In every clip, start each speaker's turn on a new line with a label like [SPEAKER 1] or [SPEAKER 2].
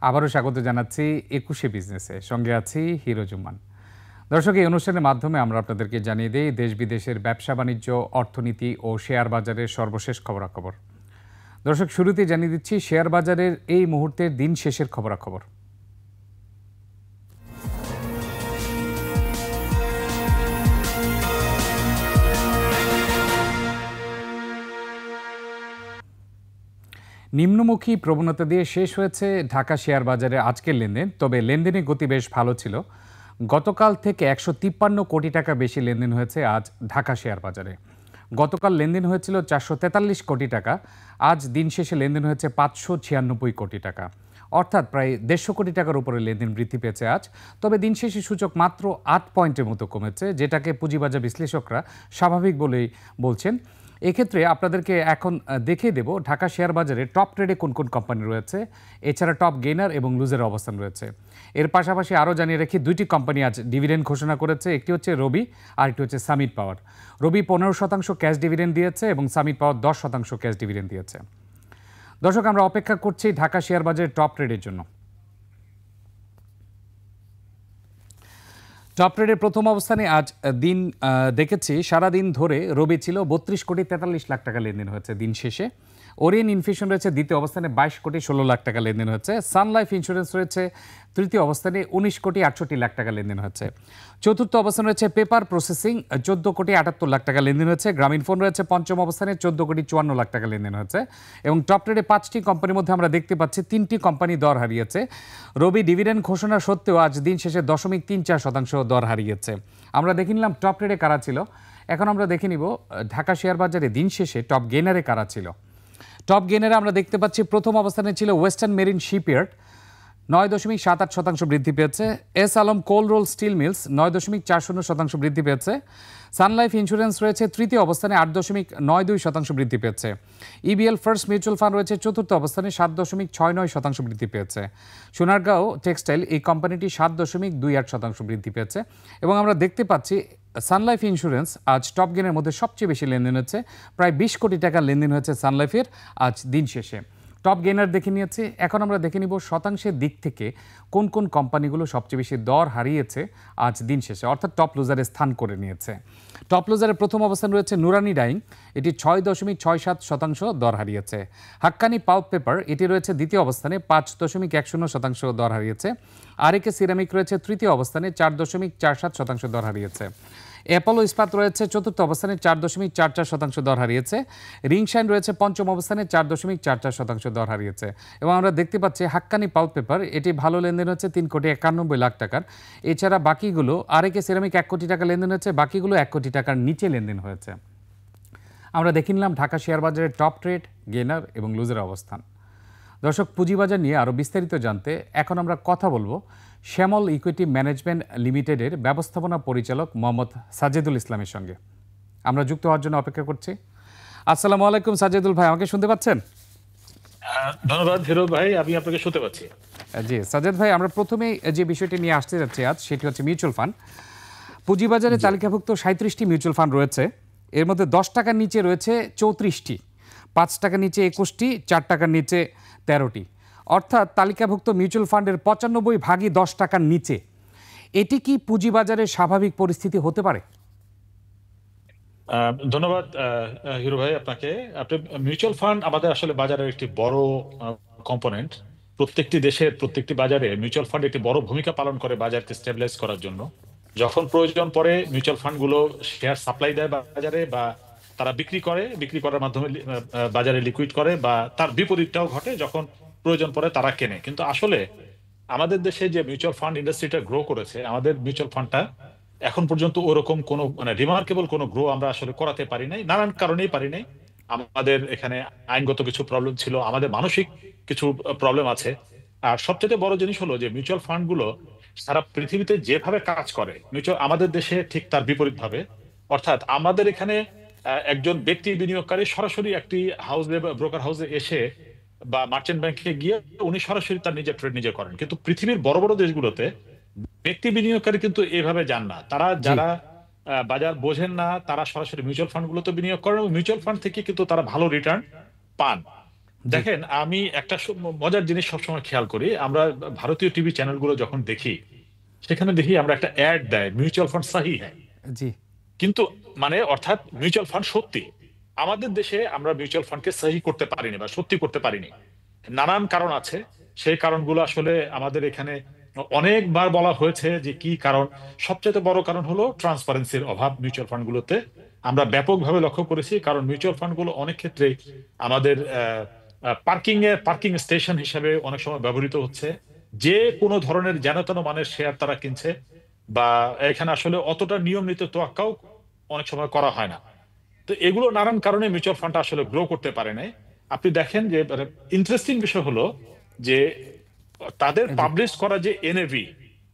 [SPEAKER 1] আবারও স্বাগত জানাচ্ছি ২১শে বিজনেসে, সঙ্গে আছি হিরোজুম্মান। দর্শক, এই অনুষ্ঠানের মাধ্যমে আমরা আপনাদেরকে জানিয়ে দিই দেশ বিদেশের ব্যবসা বাণিজ্য, অর্থনীতি ও শেয়ার বাজারের সর্বশেষ খবরাখবর। দর্শক, শুরুতেই জানিয়ে দিচ্ছি শেয়ার বাজারের এই মুহূর্তের দিন শেষের খবরাখবর। নিম্নমুখী প্রবণতা দিয়ে শেষ হয়েছে ঢাকা শেয়ার বাজারে আজকের লেনদেন। তবে লেনদেনের গতি বেশ ভালো ছিল। গতকাল থেকে ১৫৩ কোটি টাকা বেশি লেনদেন হয়েছে আজ ঢাকা শেয়ার বাজারে। গতকাল লেনদেন হয়েছিল ৪৪৩ কোটি টাকা, আজ দিন শেষে লেনদেন হয়েছে ৫৯৬ কোটি টাকা, অর্থাৎ প্রায় ১৫০ কোটি টাকার উপরে লেনদেন বৃদ্ধি পেয়েছে আজ। তবে দিন শেষে সূচক মাত্র ৮ পয়েন্টের মতো কমেছে, যেটাকে পুঁজিবাজার বিশ্লেষকরা স্বাভাবিক বলেই বলছেন। এক্ষেত্রে আপনাদেরকে এখন দেখিয়ে দেব ঢাকা শেয়ার বাজারে টপ ট্রেডে কোন কোন কোম্পানি রয়েছে, এছাড়া টপ গেইনার এবং লুজারের অবস্থান রয়েছে। এর পাশাপাশি আরও জানিয়ে রাখি, দুইটি কোম্পানি আজ ডিভিডেন্ড ঘোষণা করেছে। একটি হচ্ছে রবি, আর একটি হচ্ছে সামিট পাওয়ার। রবি ১৫% ক্যাশ ডিভিডেন্ড দিয়েছে এবং সামিট পাওয়ার ১০% ক্যাশ ডিভিডেন্ড দিয়েছে। দর্শক, আমরা অপেক্ষা করছি ঢাকা শেয়ার বাজারের টপ ট্রেডের জন্য। টপ ট্রেডের প্রথম অবস্থানে আজ দিন দেখেছি, সারাদিন ধরে রবি ছিল ৩২ কোটি ৪৩ লাখ টাকা লেনদেন হয়েছে দিন শেষে। ওরিয়েন্ট ইনফিউশন রয়েছে দ্বিতীয় অবস্থানে ২২ কোটি ১৬ লাখ টাকা লেনদেন হচ্ছে। সান লাইফ ইন্স্যুরেন্স রয়েছে তৃতীয় অবস্থানে ১৯ কোটি ৬৮ লাখ টাকা লেনদেন হচ্ছে। চতুর্থ অবস্থানে রয়েছে পেপার প্রসেসিং, ১৪ কোটি ৭৮ লাখ টাকা লেনদেন হচ্ছে। গ্রামীণ ফোন রয়েছে পঞ্চম অবস্থানে, ১৪ কোটি ৫৪ লাখ টাকা লেনদেন হচ্ছে। এবং টপ ট্রেডে ৫টি কোম্পানির মধ্যে আমরা দেখতে পাচ্ছি ৩টি কোম্পানি দর হারিয়েছে। রবি ডিভিডেন্ড ঘোষণা সত্ত্বেও আজ দিন শেষে ০.৩৪% দর হারিয়েছে। আমরা দেখে নিলাম টপ ট্রেডে কারা ছিল। এখন আমরা দেখে নিব ঢাকা শেয়ার বাজারে দিন শেষে টপ গেইনারে কারা ছিল। টপ গেইনারে আমরা দেখতে পাচ্ছি প্রথম অবস্থানে ছিল ওয়েস্টার্ন মেরিন শিপইয়ার্ড, ৯.৭৮% বৃদ্ধি পেয়েছে। এস আলম কোল রোল স্টিল মিলস ৯.৪০% বৃদ্ধি পেয়েছে। সানলাইফ ইন্স্যুরেন্স রয়েছে তৃতীয় অবস্থানে, ৮.৯২% বৃদ্ধি পেয়েছে। ইবিএল ফার্স্ট মিউচুয়াল ফান্ড রয়েছে চতুর্থ অবস্থানে, ৭.৬৯% বৃদ্ধি পেয়েছে। সোনারগাঁও টেক্সটাইল, এই কোম্পানিটি ৭.২৮% বৃদ্ধি পেয়েছে। এবং আমরা দেখতে পাচ্ছি সানলাইফ ইন্স্যুরেন্স আজ টপ গেইনের মধ্যে সবচেয়ে বেশি লেনদেন হচ্ছে, প্রায় ২০ কোটি টাকা লেনদেন হয়েছে সানলাইফের আজ দিন শেষে। টপ গেইনার দেখে নিয়েছি, এখন আমরা দেখে নিব শতাংশের দিক থেকে কোন কোন কোম্পানিগুলো সবচেয়ে বেশি দর হারিয়েছে আজ দিন শেষে, অর্থাৎ টপ লুজারে স্থান করে নিয়েছে। টপ লুজারের প্রথম অবস্থান রয়েছে নুরানি ডাইং, এটি ৬.৬৭% দর হারিয়েছে। হাক্কানি পাল্প পেপার, এটি রয়েছে দ্বিতীয় অবস্থানে, ৫.১০% দর হারিয়েছে। আরএকে সিরামিক রয়েছে তৃতীয় অবস্থানে, ৪.৪৭% দর হারিয়েছে। অ্যাপোলো ইস্পাত রয়েছে চতুর্থ অবস্থানে, ৪.৪৪% দর হারিয়েছে। রিংশাইন রয়েছে পঞ্চম অবস্থানে, ৪.৪৪% দর হারিয়েছে। এবং আমরা দেখতে পাচ্ছি হাক্কানি পাল্প পেপার, এটি ভালো লেনদেন হচ্ছে ৩.৯১ লাখ টাকার। এছাড়া বাকিগুলো, আরএকে সিরামিক ১ কোটি টাকা লেনদেন হচ্ছে, বাকিগুলো ১ কোটি টাকার নিচে লেনদেন হয়েছে। আমরা দেখে নিলাম ঢাকা শেয়ার বাজারের টপ ট্রেড, গেইনার এবং লুজার অবস্থান। দর্শক, পুঁজিবাজার নিয়ে আরও বিস্তারিত জানতে এখন আমরা কথা বলবো শ্যামল ইকুইটি ম্যানেজমেন্ট লিমিটেডের ব্যবস্থাপনা পরিচালক মোহাম্মদ সাজেদুল ইসলামের সঙ্গে। আমরা যুক্ত হওয়ার জন্য অপেক্ষা করছি। আসসালামু আলাইকুম সাজেদুল ভাই, আমাকে শুনতে পাচ্ছেন?
[SPEAKER 2] ধন্যবাদ হিরো ভাই, আমি আপনাকে শুনতে পাচ্ছি।
[SPEAKER 1] জি সাজেদ ভাই, আমরা প্রথমেই যে বিষয়টি নিয়ে আসতে যাচ্ছি আজ, সেটি হচ্ছে মিউচুয়াল ফান্ড। পুঁজিবাজারে তালিকাভুক্ত ৩৭টি মিউচুয়াল ফান্ড রয়েছে। এর মধ্যে ১০ টাকার নিচে রয়েছে ৩৪টি, ৫ টাকার নিচে ২১টি, ৪ টাকার নিচে ১৩টি। অর্থাৎ তালিকাভুক্ত মিউচুয়াল ফান্ডের ৯৫ 10 টাকার নিচে। এটি কি পুঁজিবাজারের স্বাভাবিক পরিস্থিতি হতে পারে?
[SPEAKER 2] ধন্যবাদ হিরো ভাই আপনাকে। আপনি মিউচুয়াল ফান্ড আমাদের আসলে বাজারের একটি বড় কম্পোনেন্ট। প্রত্যেকটি দেশের প্রত্যেকটি বাজারে মিউচুয়াল ফান্ড একটি বড় ভূমিকা পালন করে বাজারকে স্টেবিলাইজ করার জন্য। যখন প্রয়োজন পড়ে মিউচুয়াল ফান্ডগুলো শেয়ার সাপ্লাই দেয় বাজারে, বা তারা বিক্রি করার মাধ্যমে বাজারে লিকুইড করে, বা তার বিপরীতটাও ঘটে, যখন প্রয়োজন পড়ে তারা কেনে। কিন্তু আসলে আমাদের দেশে যে মিউচুয়াল ফান্ড ইন্ডাস্ট্রিটা গ্রো করেছে, আমাদের মিউচুয়াল ফান্ডটা এখন পর্যন্ত ওরকম কোনো রিমার্কেবল কোনো গ্রো আমরা আসলে করাতে পারি নাই, নানান কারণেই পারি নাই। আমাদের এখানে আইনগত কিছু প্রবলেম ছিল, আমাদের মানসিক কিছু প্রবলেম আছে। আর সবচেয়ে বড় জিনিস হলো যে মিউচুয়াল ফান্ড গুলো সারা পৃথিবীতে যেভাবে কাজ করে, আমাদের দেশে ঠিক তার বিপরীত ভাবে। অর্থাৎ আমাদের এখানে একজন ব্যক্তি বিনিয়োগকারী সরাসরি একটি হাউসে বা ব্রোকার হাউসে এসে বা মার্চেন্ট ব্যাংকে গিয়ে উনি সরাসরি তার নিজের ট্রেড নিজে করেন। কিন্তু পৃথিবীর বড় বড় দেশগুলোতে ব্যক্তি বিনিয়োগকারী কিন্তু এভাবে যান না। তারা যারা বাজার বোঝেন না, তারা সরাসরি মিউচুয়াল ফান্ড গুলোতে বিনিয়োগ করেন এবং মিউচুয়াল ফান্ড থেকে কিন্তু তারা ভালো রিটার্ন পান।
[SPEAKER 1] জি
[SPEAKER 2] দেখেন, আমি একটা মজার জিনিস সবসময় খেয়াল করি। আমরা ভারতীয় টিভি চ্যানেলগুলো যখন দেখি, সেখানে দেখি আমরা একটা অ্যাড দেয়, মিউচুয়াল ফান্ড সাহি হ্যায়।
[SPEAKER 1] জি
[SPEAKER 2] কিন্তু মানে অর্থাৎ মিউচুয়াল ফান্ড সত্যি। আমাদের দেশে আমরা মিউচুয়াল ফান্ডকে সহি করতে পারিনি বা সত্যি করতে পারিনি। নানান কারণ আছে। সেই কারণগুলো আসলে আমাদের এখানে অনেকবার বলা হয়েছে যে কি কারণ। সবচেয়ে বড় কারণ হলো ট্রান্সপারেন্সির অভাব মিউচুয়াল ফান্ডগুলোতে। আমরা ব্যাপকভাবে লক্ষ্য করেছি, কারণ মিউচুয়াল ফান্ডগুলো অনেক ক্ষেত্রে আমাদের পার্কিং স্টেশন হিসেবে অনেক সময় ব্যবহৃত হচ্ছে। যে কোনো ধরনের যেন তেন মানের শেয়ার তারা কিনছে, বা এখানে আসলে অতটা নিয়ম নীতি তোয়াক্কাও অনেক সময় করা হয় না। তো এগুলো নানান কারণে মিউচুয়াল ফান্ডটা আসলে গ্রো করতে পারে নাই। আপনি দেখেন যে ইন্টারেস্টিং বিষয় হলো যে তাদের
[SPEAKER 1] জি
[SPEAKER 2] পাবলিশ করা যে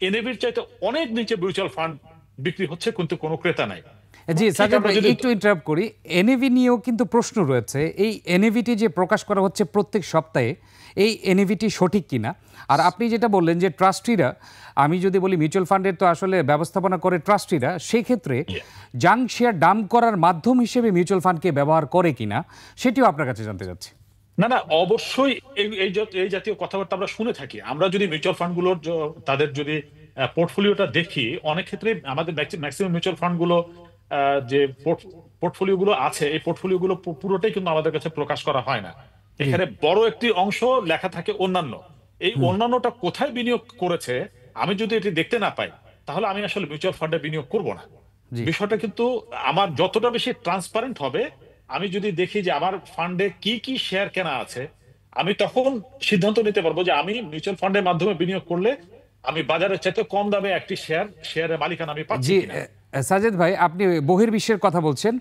[SPEAKER 2] এনএভির চাইতে অনেক নিচে মিউচুয়াল ফান্ড বিক্রি হচ্ছে, কিন্তু কোনো ক্রেতা নাই।
[SPEAKER 1] জি
[SPEAKER 2] ঠিক
[SPEAKER 1] সাজ্জাদ
[SPEAKER 2] আমরা
[SPEAKER 1] ভাই,
[SPEAKER 2] যদি
[SPEAKER 1] একটু ইন্টারাপ্ট করি। এনএভি নিয়েও কিন্তু প্রশ্ন রয়েছে। এই এনএভিটি যে প্রকাশ করা হচ্ছে প্রত্যেক সপ্তাহে, এই এনএভিটি সঠিক কিনা? আর আপনি যেটা বললেন যে ট্রাস্টিরা, আমি যদি বলি মিউচুয়াল ফান্ডের তো আসলে ব্যবস্থাপনা করে ট্রাস্টিরা, সেই ক্ষেত্রে জাঙ্ক শেয়ার ডাম্প করার মাধ্যম হিসেবে মিউচুয়াল ফান্ডকে ব্যবহার করে কিনা, সেটিও আপনার কাছে জানতে চাচ্ছি।
[SPEAKER 2] না, না, অবশ্যই এই জাতীয় কথাবার্তা আমরা শুনে থাকি। আমরা যদি মিউচুয়াল ফান্ডগুলোর তাদের যদি পোর্টফোলিওটা দেখি, অনেক ক্ষেত্রে আমাদের ম্যাক্সিমাম মিউচুয়াল ফান্ডগুলো যে পোর্টফোলিও গুলো আছে, এই পোর্টফোলিও গুলো পুরোটাই কিন্তু আমাদের কাছে প্রকাশ করা হয় না।
[SPEAKER 1] জি
[SPEAKER 2] এখানে বড় একটি অংশ লেখা থাকে অন্যান্য। এই
[SPEAKER 1] হুম
[SPEAKER 2] অন্যান্যটা কোথায় বিনিয়োগ করেছে আমি যদি এটি দেখতে না পাই, তাহলে আমি আসলে মিউচুয়াল ফান্ডে বিনিয়োগ করব না।
[SPEAKER 1] জি
[SPEAKER 2] বিষয়টা কিন্তু আমার যতটা বেশি ট্রান্সপারেন্ট হবে, আমি যদি দেখি যে আমার ফান্ডে কি কি শেয়ার কেনা আছে, আমি তখন সিদ্ধান্ত নিতে পারবো যে আমি মিউচুয়াল ফান্ডের মাধ্যমে বিনিয়োগ করলে আমি বাজারের চাইতে কম দামে একটি শেয়ারের মালিকানা আমি পাচ্ছি
[SPEAKER 1] জি
[SPEAKER 2] কিনা।
[SPEAKER 1] সাজেদ ভাই, আপনি বহির্বিশ্বের কথা বলছেন,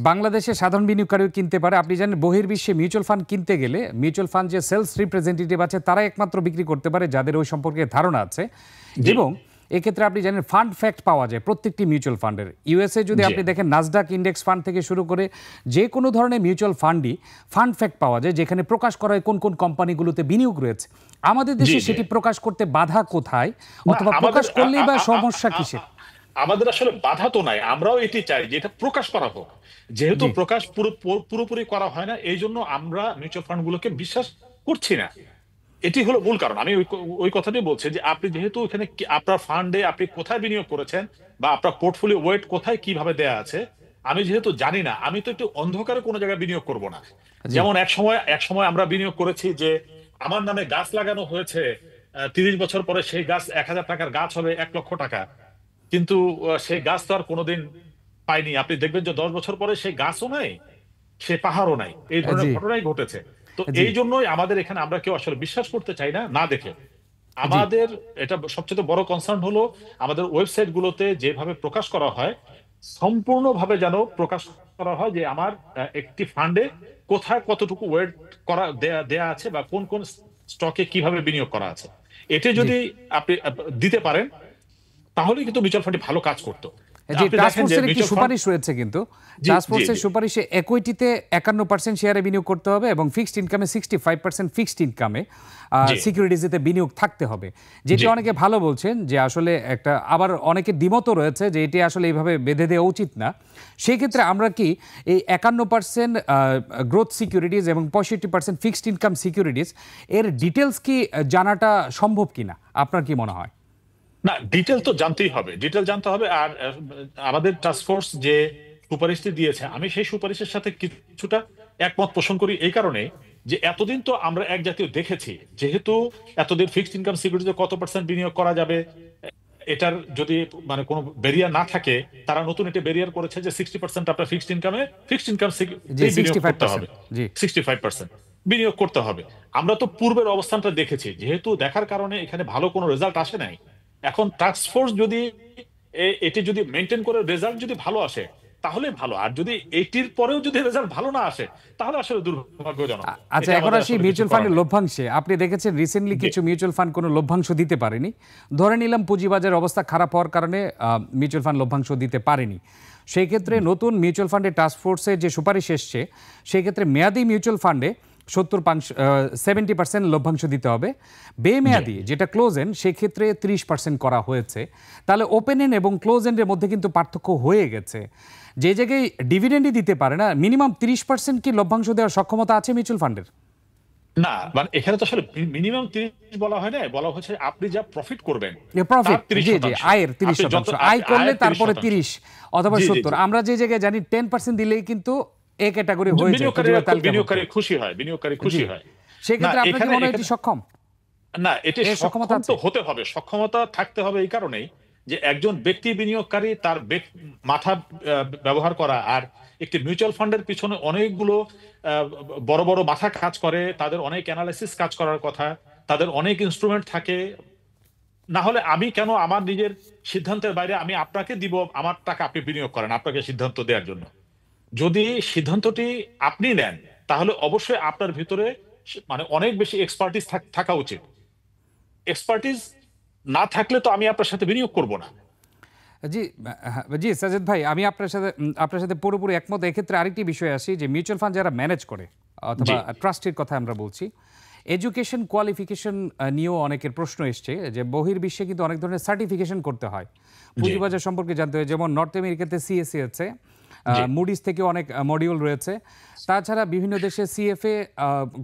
[SPEAKER 1] বাংলাদেশে সাধারণ বিনিয়োগকারীও কিনতে পারে। আপনি জানেন বহির্বিশ্বে মিউচুয়াল ফান্ড কিনতে গেলে মিউচুয়াল ফান্ড যে সেলস রিপ্রেজেন্টেটিভ আছে তারাই একমাত্র বিক্রি করতে পারে যাদের ওই সম্পর্কে ধারণা আছে।
[SPEAKER 2] জি,
[SPEAKER 1] এবং এক্ষেত্রে আপনি জানেন ফান্ড ফ্যাক্ট পাওয়া যায় প্রত্যেকটি মিউচুয়াল ফান্ডের। ইউএসএ যদি
[SPEAKER 2] জি,
[SPEAKER 1] আপনি দেখেন নাসডাক ইন্ডেক্স ফান্ড থেকে শুরু করে যে কোনো ধরনের মিউচুয়াল ফান্ডই ফান্ড ফ্যাক্ট পাওয়া যায়, যেখানে প্রকাশ করা হয় কোন কোন কোম্পানিগুলোতে বিনিয়োগ রয়েছে। আমাদের
[SPEAKER 2] জি,
[SPEAKER 1] দেশে
[SPEAKER 2] জি।
[SPEAKER 1] সেটি প্রকাশ করতে বাধা কোথায়,
[SPEAKER 2] না,
[SPEAKER 1] অথবা
[SPEAKER 2] আমাদের
[SPEAKER 1] প্রকাশ করলেই বা সমস্যা কিসের?
[SPEAKER 2] আমাদের আসলে বাধা তো নাই। আমরাও এটি চাই যে এটা প্রকাশ করা হোক। যেহেতু
[SPEAKER 1] জি
[SPEAKER 2] প্রকাশ পুরোপুরি করা হয় না, এই জন্য আমরা মিউচুয়াল ফান্ড গুলোকে বিশ্বাস করছি না। এটি হলো মূল কারণ। আমি ওই কথাটি বলছি যে আপনি যেহেতু এখানে আপনার ফান্ডে আপনি কোথায় বিনিয়োগ করেছেন, বা আপনার পোর্টফোলিও ওয়েট কোথায় কিভাবে দেয়া আছে, আমি যেহেতু জানি না, আমি তো একটু অন্ধকারে কোনো জায়গায় বিনিয়োগ করব না।
[SPEAKER 1] জি
[SPEAKER 2] যেমন এক সময় আমরা বিনিয়োগ করেছি যে আমার নামে গাছ লাগানো হয়েছে, 30 বছর পরে সেই গাছ 1,000 টাকার গাছ হবে 1 লক্ষ টাকা। কিন্তু সেই গাছ তো আর কোনোদিন পাইনি। আপনি দেখবেন যে 10 বছর পরে সেই গাছও নাই, সে পাহাড়ও নাই। এই ধরনের
[SPEAKER 1] জি
[SPEAKER 2] ঘটনাই ঘটেছে। তো
[SPEAKER 1] জি
[SPEAKER 2] এই জন্যই আমাদের এখানে আমরা কেউ আসলে বিশ্বাস করতে চাই না, না দেখে।
[SPEAKER 1] জি
[SPEAKER 2] আমাদের এটা সবচেয়ে বড় কনসার্ন হলো আমাদের ওয়েবসাইট গুলোতে যেভাবে প্রকাশ করা হয়, সম্পূর্ণভাবে যেন প্রকাশ করা হয় যে আমার একটি ফান্ডে কোথায় কতটুকু ওয়েট করা দেয়া আছে, বা কোন কোন স্টকে কিভাবে বিনিয়োগ করা আছে। এতে
[SPEAKER 1] জি
[SPEAKER 2] যদি আপনি দিতে পারেন, তাহলে কিন্তু মিউচুয়াল ফান্ডে ভালো কাজ করতো।
[SPEAKER 1] জি
[SPEAKER 2] আপনি দেখেন যে
[SPEAKER 1] টাস্কফোর্সের একটি
[SPEAKER 2] মিউচুয়াল ফান্ড।
[SPEAKER 1] সুপারিশ রয়েছে, কিন্তু
[SPEAKER 2] জি, জি,
[SPEAKER 1] টাস্কফোর্সের
[SPEAKER 2] জি,
[SPEAKER 1] সুপারিশে ইকুইটিতে 51% শেয়ারে বিনিয়োগ করতে হবে এবং ফিক্সড ইনকামে 65% ফিক্সড ইনকামে
[SPEAKER 2] জি,
[SPEAKER 1] সিকিউরিটিজেতে বিনিয়োগ থাকতে হবে। যেটি
[SPEAKER 2] জি,
[SPEAKER 1] অনেকে ভালো বলছেন যে আসলে একটা, আবার অনেকের দ্বিমতও রয়েছে যে এটি আসলে এইভাবে বেঁধে দেওয়া উচিত না। সেই ক্ষেত্রে আমরা কি এই 51% গ্রোথ সিকিউরিটিজ এবং 65% ফিক্সড ইনকাম সিকিউরিটিজ এর ডিটেলস কি জানাটা সম্ভব কিনা, আপনার কি মনে হয়?
[SPEAKER 2] না, ডিটেল তো জানতেই হবে, ডিটেল জানতে হবে। আর আমাদের টাস্কফোর্স যে সুপারিশটি দিয়েছে, আমি সেই সুপারিশের সাথে কিছুটা একমত পোষণ করি। এই কারণে যে এতদিন তো আমরা এক জাতীয় দেখেছি, যেহেতু এতদিন ফিক্সড ইনকাম সিকিউরিটিতে কত পার্সেন্ট বিনিয়োগ করা যাবে, এটার যদি মানে কোনো ব্যারিয়ার না থাকে, তারা নতুন একটা ব্যারিয়ার করেছে যে 60% আপনার ফিক্সড ইনকাম
[SPEAKER 1] জি
[SPEAKER 2] বিনিয়োগ করতে হবে।
[SPEAKER 1] 65%। জি
[SPEAKER 2] 65% বিনিয়োগ করতে হবে। আমরা তো পূর্বের অবস্থানটা দেখেছি, যেহেতু দেখার কারণে এখানে ভালো কোনো রেজাল্ট আসে নাই। এখন টাস্ক ফোর্স যদি এটি যদি মেনটেন করে রেজাল্ট যদি ভালো আসে, তাহলে ভালো। আর যদি এইটির পরেও যদি রেজাল্ট ভালো না আসে, তাহলে আসলে দুর্ভাগ্যজনক।
[SPEAKER 1] আচ্ছা,
[SPEAKER 2] এটা
[SPEAKER 1] এখন
[SPEAKER 2] আমাদের
[SPEAKER 1] আসি
[SPEAKER 2] আসলে কিছু
[SPEAKER 1] মিউচুয়াল
[SPEAKER 2] করার
[SPEAKER 1] ফান্ডের
[SPEAKER 2] নেই।
[SPEAKER 1] লভ্যাংশে। আপনি দেখেছেন রিসেন্টলি
[SPEAKER 2] জি,
[SPEAKER 1] কিছু মিউচুয়াল ফান্ড কোনো লভ্যাংশ দিতে পারেনি। ধরে নিলাম পুঁজিবাজারের অবস্থা খারাপ হওয়ার কারণে মিউচুয়াল ফান্ড লভ্যাংশ দিতে পারেনি। সেই ক্ষেত্রে নতুন মিউচুয়াল ফান্ডের টাস্কফোর্সের যে সুপারিশ এসছে, সেই ক্ষেত্রে মেয়াদি মিউচুয়াল ফান্ডে 70% লভ্যাংশ দিতে হবে।
[SPEAKER 2] জি।
[SPEAKER 1] বেমেয়াদি যেটা ক্লোজ এন্ড, সেক্ষেত্রে 30% করা হয়েছে। তাহলে ওপেন এন্ড এবং ক্লোজ এন্ডের মধ্যে কিন্তু পার্থক্য হয়ে গেছে। যে জায়গায় ডিভিডেন্ডই দিতে পারে না, মিনিমাম 30% কি লভ্যাংশ দেওয়ার সক্ষমতা আছে মিউচুয়াল ফান্ডের?
[SPEAKER 2] না, মানে এখানে তো আসলে মিনিমাম 30 বলা হয় না, বলা হচ্ছে আপনি যা প্রফিট করবেন তার
[SPEAKER 1] প্রফিট,
[SPEAKER 2] তিরিশ
[SPEAKER 1] জি জি,
[SPEAKER 2] শতাংশ
[SPEAKER 1] আয়ের তিরিশ
[SPEAKER 2] আপনি যত
[SPEAKER 1] শতাংশ আয়
[SPEAKER 2] আপনি
[SPEAKER 1] করলে
[SPEAKER 2] আয়ের তিরিশ
[SPEAKER 1] তারপরে
[SPEAKER 2] শতাংশ
[SPEAKER 1] 30 অথবা
[SPEAKER 2] জি জি
[SPEAKER 1] 70।
[SPEAKER 2] জি।
[SPEAKER 1] আমরা যে জায়গায় জানি 10% দিলেই কিন্তু এ ক্যাটাগরি হয়ে যায়
[SPEAKER 2] বিনিয়োগকারীরা
[SPEAKER 1] পুঁজিবাজার তালিকাভুক্ত।
[SPEAKER 2] বিনিয়োগকারী খুশি হয়, বিনিয়োগকারী
[SPEAKER 1] জি,
[SPEAKER 2] খুশি হয়। না
[SPEAKER 1] সেক্ষেত্রে আপনার কি
[SPEAKER 2] এখানে
[SPEAKER 1] মনে হয় এটি
[SPEAKER 2] এখানে
[SPEAKER 1] সক্ষম,
[SPEAKER 2] না, এটি
[SPEAKER 1] এর সক্ষমতা
[SPEAKER 2] সক্ষম তো
[SPEAKER 1] আছে?
[SPEAKER 2] হতে হবে, সক্ষমতা থাকতে হবে এই কারণেই যে একজন ব্যক্তি বিনিয়োগকারী তার মাথা ব্যবহার করা, আর একটি মিউচুয়াল ফান্ডের পিছনে অনেকগুলো আহ, বড় বড় মাথা কাজ করে, তাদের অনেক অ্যানালাইসিস কাজ করার কথা, তাদের অনেক ইনস্ট্রুমেন্ট থাকে। না হলে আমি কেন আমার নিজের সিদ্ধান্তের বাইরে আমি আপনাকে দিব আমার টাকা, আপনি বিনিয়োগ করেন আপনাকে সিদ্ধান্ত দেওয়ার জন্য। যদি সিদ্ধান্তটি আপনি নেন তাহলে অবশ্যই আপনার ভিতরে মানে অনেক বেশি এক্সপার্টিস থাকা উচিত। এক্সপার্টিস না থাকলে তো আমি আপনার সাথে বিনিয়োগ করব না।
[SPEAKER 1] জি, হ্যাঁ, জি সাজেদ ভাই, আমি আপনার সাথে পুরোপুরি একমত। এক্ষেত্রে আরেকটি বিষয় আসি যে মিউচুয়াল ফান্ড যারা ম্যানেজ করে অথবা
[SPEAKER 2] জি
[SPEAKER 1] ট্রাস্টের কথা আমরা বলছি, এডুকেশন কোয়ালিফিকেশন নিয়েও অনেকের প্রশ্ন এসছে যে বহির্বিশ্বে কিন্তু অনেক ধরনের সার্টিফিকেশন করতে হয়
[SPEAKER 2] জি
[SPEAKER 1] পুঁজিবাজার সম্পর্কে জানতে হয়। যেমন নর্থ আমেরিকাতে সিএসসি আছে,
[SPEAKER 2] জি
[SPEAKER 1] মুডিস থেকে অনেক মডিউল রয়েছে। তাছাড়া বিভিন্ন দেশে সিএফএ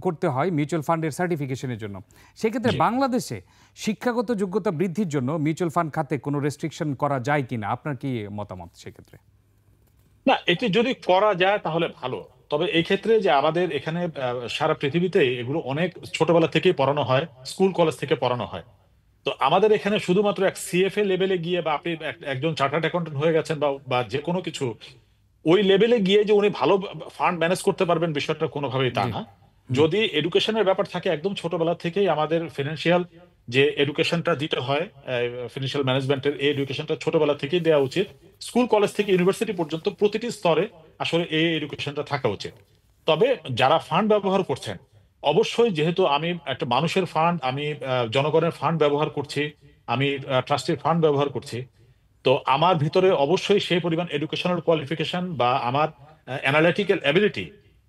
[SPEAKER 1] করতে হয় মিউচুয়াল ফান্ডের সার্টিফিকেশনের জন্য। সেক্ষেত্রে
[SPEAKER 2] জি।
[SPEAKER 1] বাংলাদেশে শিক্ষাগত যোগ্যতা বৃদ্ধির জন্য মিউচুয়াল ফান্ড খাতে কোনো রেস্ট্রিকশন করা যায় কিনা, আপনার কি মতামত সেক্ষেত্রে?
[SPEAKER 2] না, এটি যদি করা যায় তাহলে ভালো। তবে এই ক্ষেত্রে যে আমাদের এখানে সারা পৃথিবীতে এগুলো অনেক ছোটবেলা থেকেই পড়ানো হয়, স্কুল কলেজ থেকে পড়ানো হয়। তো আমাদের এখানে শুধুমাত্র এক সিএফএ লেভেলে গিয়ে বা আপনি একজন চার্টার্ড অ্যাকাউন্টেন্ট হয়ে গেছেন বা বা যে কোনো কিছু ওই লেভেলে গিয়ে যে উনি ভালো ফান্ড ম্যানেজ করতে পারবেন বিষয়টা কোনোভাবেই তা
[SPEAKER 1] জি,
[SPEAKER 2] না। যদি এডুকেশনের ব্যাপার থাকে একদম ছোটবেলা থেকেই আমাদের ফিনান্সিয়াল যে এডুকেশনটা দিতে হয়, ফিনান্সিয়াল ম্যানেজমেন্টের এই এডুকেশনটা ছোটবেলা থেকেই দেওয়া উচিত। স্কুল কলেজ থেকে ইউনিভার্সিটি পর্যন্ত প্রতিটি স্তরে আসলে এই এডুকেশনটা থাকা উচিত। তবে যারা ফান্ড ব্যবহার করছেন, অবশ্যই যেহেতু আমি একটা মানুষের ফান্ড, আমি জনগণের ফান্ড ব্যবহার করছি, আমি ট্রাস্টের ফান্ড ব্যবহার করছি, তো আমার ভিতরে অবশ্যই সেই পরিমাণ এডুকেশনাল কোয়ালিফিকেশন বা আমার অ্যানালিটিক্যাল এবিলিটি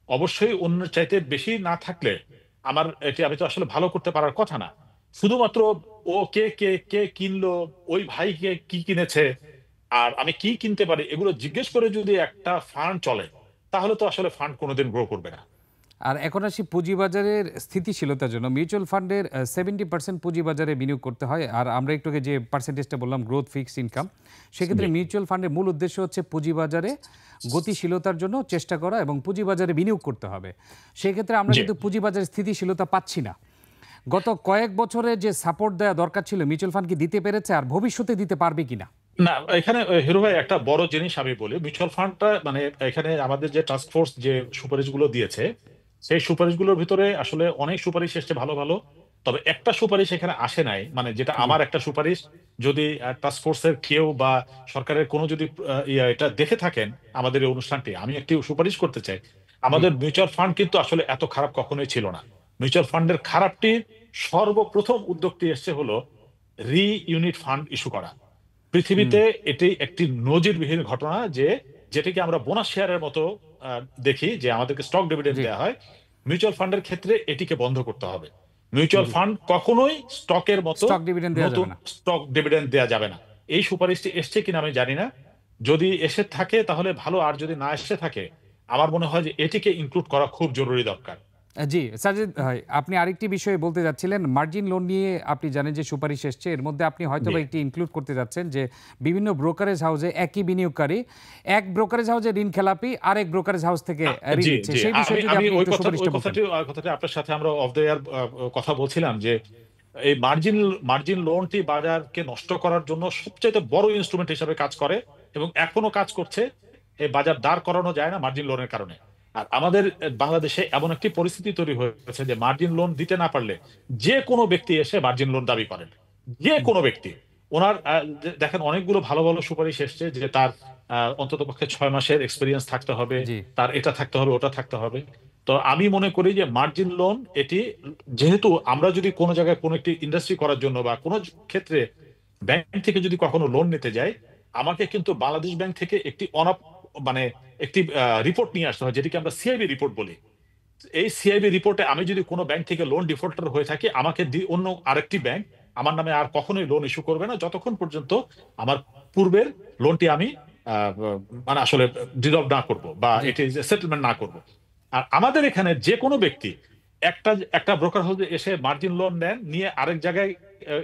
[SPEAKER 2] অবশ্যই অন্যের চাইতে বেশি না থাকলে আমার এটি আমি তো আসলে ভালো করতে পারার কথা না। শুধুমাত্র ও কে কে কে কিনলো, ওই ভাই কে কি কিনেছে, আর আমি কি কিনতে পারি এগুলো জিজ্ঞেস করে যদি একটা ফান্ড চলে তাহলে তো আসলে ফান্ড কোনোদিন গ্রো করবে না।
[SPEAKER 1] আর এখন আসি পুঁজিবাজারের স্থিতিশীলতার জন্য মিউচুয়াল ফান্ডের 70% পুঁজিবাজারে বিনিয়োগ করতে হয়। আর আমরা একটু আগে যে পার্সেন্টেজটা বললাম গ্রোথ ফিক্সড ইনকাম, সেক্ষেত্রে
[SPEAKER 2] জি
[SPEAKER 1] মিউচুয়াল ফান্ডের মূল উদ্দেশ্য হচ্ছে পুঁজিবাজারে গতিশীলতার জন্য চেষ্টা করা এবং পুঁজিবাজারে বিনিয়োগ করতে হবে। সেক্ষেত্রে আমরা
[SPEAKER 2] জি।
[SPEAKER 1] কিন্তু পুঁজিবাজারের স্থিতিশীলতা পাচ্ছি না। গত কয়েক বছরে যে সাপোর্ট দেওয়া দরকার ছিল মিউচুয়াল ফান্ড কি দিতে পেরেছে, আর ভবিষ্যতে দিতে পারবে কিনা?
[SPEAKER 2] না, এখানে হিরো ভাই একটা বড় জিনিস আমি বলি, মিউচুয়াল ফান্ডটা মানে এখানে আমাদের যে টাস্ক ফোর্স যে সুপারিশগুলো দিয়েছে সেই সুপারিশগুলোর ভিতরে আসলে অনেক সুপারিশ এসেছে ভালো ভালো। তবে একটা সুপারিশ এখানে আসে নাই, মানে যেটা
[SPEAKER 1] জি,
[SPEAKER 2] আমার একটা সুপারিশ, যদি টাস্ক ফোর্সের কেউ বা সরকারের কোনো যদি এটা দেখে থাকেন আমাদের এই অনুষ্ঠানটি, আমি একটি সুপারিশ করতে চাই।
[SPEAKER 1] জি,
[SPEAKER 2] আমাদের মিউচুয়াল ফান্ড কিন্তু আসলে এত খারাপ কখনোই ছিল না। মিউচুয়াল ফান্ডের খারাপটি সর্বপ্রথম উদ্যোগটি এসছে হলো রি ইউনিট ফান্ড ইস্যু করা।
[SPEAKER 1] হুম,
[SPEAKER 2] পৃথিবীতে এটি একটি নজিরবিহীন ঘটনা যে যেটিকে আমরা বোনাস শেয়ারের মতো দেখি যে আমাদেরকে স্টক ডিভিডেন্ড
[SPEAKER 1] জি,
[SPEAKER 2] দেওয়া হয়, মিউচুয়াল ফান্ডের ক্ষেত্রে এটিকে বন্ধ করতে হবে। মিউচুয়াল
[SPEAKER 1] জি,
[SPEAKER 2] ফান্ড কখনোই স্টকের মতো
[SPEAKER 1] স্টক ডিভিডেন্ড দেওয়া
[SPEAKER 2] নতুন
[SPEAKER 1] যাবে না।
[SPEAKER 2] স্টক ডিভিডেন্ড দেওয়া যাবে না। এই সুপারিশটি এসছে কিনা আমি জানি না, যদি এসে থাকে তাহলে ভালো, আর যদি না এসে থাকে আমার মনে হয় যে এটিকে ইনক্লুড করা খুব জরুরি দরকার।
[SPEAKER 1] জি, সাজিদ ভাই, আপনি আরেকটি বিষয়ে বলতে যাচ্ছিলেন। মার্জিন লোন নিয়ে আপনি জানেন যে সুপারিশ এসছে। এর মধ্যে আপনি
[SPEAKER 2] জি
[SPEAKER 1] হয়তোবা একটি ইনক্লুড করতে যাচ্ছেন যে বিভিন্ন ব্রোকারেজ হাউসে একই বিনিয়োগকারী এক ব্রোকারেজ হাউসে ঋণ খেলাপি আরেক ব্রোকারেজ হাউস থেকে ঋণ
[SPEAKER 2] জি
[SPEAKER 1] নিচ্ছে।
[SPEAKER 2] জি।
[SPEAKER 1] সেই
[SPEAKER 2] আমি
[SPEAKER 1] বিষয়ে যদি
[SPEAKER 2] আমি
[SPEAKER 1] আপনি
[SPEAKER 2] ওই
[SPEAKER 1] একটু
[SPEAKER 2] কথা ওই
[SPEAKER 1] সুপারিশটা বলতেন।
[SPEAKER 2] কথাটি কথাটি আপনার সাথে আমরা অফ দ্য এয়ার কথা বলছিলাম যে এই মার্জিন মার্জিন লোনটি বাজারকে নষ্ট করার জন্য সবচেয়ে বড় ইনস্ট্রুমেন্ট হিসেবে কাজ করে এবং এখনো কাজ করছে। এই বাজার দাঁড় করানো যায় না মার্জিন লোনের কারণে। আর আমাদের বাংলাদেশে এমন একটি পরিস্থিতি তৈরি হয়েছে যে মার্জিন লোন দিতে না পারলে যে কোনো ব্যক্তি এসে মার্জিন লোন দাবি করেন, যে কোনো ব্যক্তি। ওনার দেখেন অনেকগুলো ভালো ভালো সুপারিশ এসছে যে তার অন্তত পক্ষে 6 মাসের এক্সপিরিয়েন্স থাকতে হবে,
[SPEAKER 1] জি,
[SPEAKER 2] তার এটা থাকতে হবে, ওটা থাকতে হবে। তো আমি মনে করি যে মার্জিন লোন এটি, যেহেতু আমরা যদি কোনো জায়গায় কোনো একটি ইন্ডাস্ট্রি করার জন্য বা কোনো ক্ষেত্রে ব্যাংক থেকে যদি কখনো লোন নিতে যাই, আমাকে কিন্তু বাংলাদেশ ব্যাংক থেকে একটি মানে একটি রিপোর্ট নিয়ে আসতে হয় যেটিকে আমরা সিআইবি রিপোর্ট বলি। এই সিআইবি রিপোর্টে আমি যদি কোনো ব্যাংক থেকে লোন ডিফল্টার হয়ে থাকি আমাকে অন্য আরেকটি ব্যাংক আমার নামে আর কখনোই লোন ইস্যু করবে না যতক্ষণ পর্যন্ত আমার পূর্বের লোনটি আমি আহ, মানে আসলে ডিজলভ না করব বা
[SPEAKER 1] জি,
[SPEAKER 2] এটি সেটেলমেন্ট না করব। আর আমাদের এখানে যে কোনো ব্যক্তি একটা একটা ব্রোকার হাউসে এসে মার্জিন লোন নেন, নিয়ে আরেক জায়গায়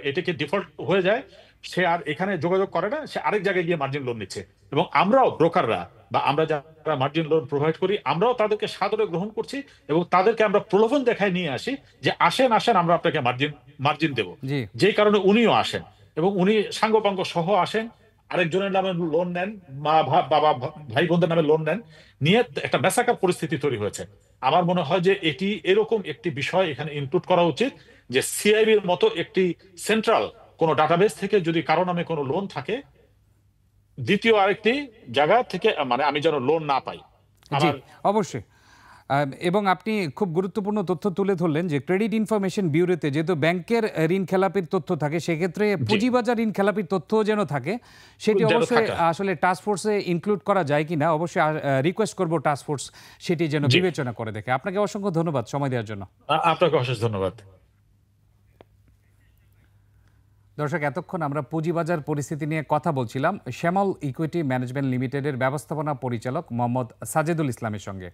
[SPEAKER 2] এটাকে ডিফল্ট হয়ে যায়, সে আর এখানে যোগাযোগ করে না, সে আরেক জায়গায় গিয়ে মার্জিন লোন নিচ্ছে। এবং আমরাও ব্রোকাররা বা আমরা যারা মার্জিন লোন প্রোভাইড করি, আমরাও তাদেরকে সাদরে গ্রহণ করছি এবং তাদেরকে আমরা প্রলোভন দেখায় নিয়ে আসি যে আসেন আসেন আমরা আপনাকে মার্জিন মার্জিন দেবো।
[SPEAKER 1] জি
[SPEAKER 2] যেই কারণে উনিও আসেন এবং উনি সাঙ্গপাঙ্গ সহ আসেন, আরেকজনের নামে লোন নেন, মা বাবা ভাই বোনদের নামে লোন নেন, নিয়ে একটা মেসাকার পরিস্থিতি তৈরি হয়েছে। আমার মনে হয় যে এটি এরকম একটি বিষয় এখানে ইনক্লুড করা উচিত যে সিআইবির মতো একটি সেন্ট্রাল কোন ডাটাবেস থেকে যদি কারো নামে কোনো লোন থাকে, দ্বিতীয় আরেকটি জায়গা থেকে মানে আমি যেন লোন না পাই।
[SPEAKER 1] জি
[SPEAKER 2] আমার
[SPEAKER 1] অবশ্যই। এবং আপনি খুব গুরুত্বপূর্ণ তথ্য তুলে ধরলেন যে ক্রেডিট ইনফরমেশন ব্যুরোতে যেহেতু ব্যাংকের ঋণ খেলাপির তথ্য থাকে, সেক্ষেত্রে
[SPEAKER 2] জি
[SPEAKER 1] পুঁজিবাজার ঋণ খেলাপির তথ্যও যেন থাকে, সেটি
[SPEAKER 2] যেন
[SPEAKER 1] অবশ্যই
[SPEAKER 2] থাকা।
[SPEAKER 1] আসলে টাস্ক ফোর্সে ইনক্লুড করা যায় কিনা অবশ্যই রিকোয়েস্ট করব টাস্ক ফোর্স সেটি যেন
[SPEAKER 2] জি
[SPEAKER 1] বিবেচনা করে দেখে। আপনাকে অসংখ্য ধন্যবাদ সময় দেওয়ার জন্য।
[SPEAKER 2] আপনাকে অশেষ ধন্যবাদ।
[SPEAKER 1] দর্শক, এতক্ষণ আমরা পুঁজিবাজার পরিস্থিতি নিয়ে কথা বলছিলাম শ্যামল ইকুইটি ম্যানেজমেন্ট লিমিটেডের ব্যবস্থাপনা পরিচালক মোহাম্মদ সাজেদুল ইসলামের সঙ্গে।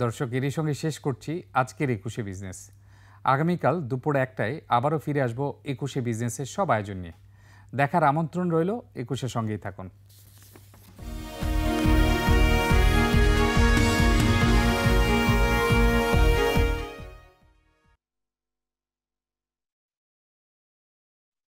[SPEAKER 1] দর্শক, এরই সঙ্গে শেষ করছি আজকের একুশে বিজনেস। আগামীকাল দুপুর 1টায় আবারও ফিরে আসবো একুশে বিজনেসের সব আয়োজন নিয়ে। দেখার আমন্ত্রণ রইল, একুশের সঙ্গেই থাকুন।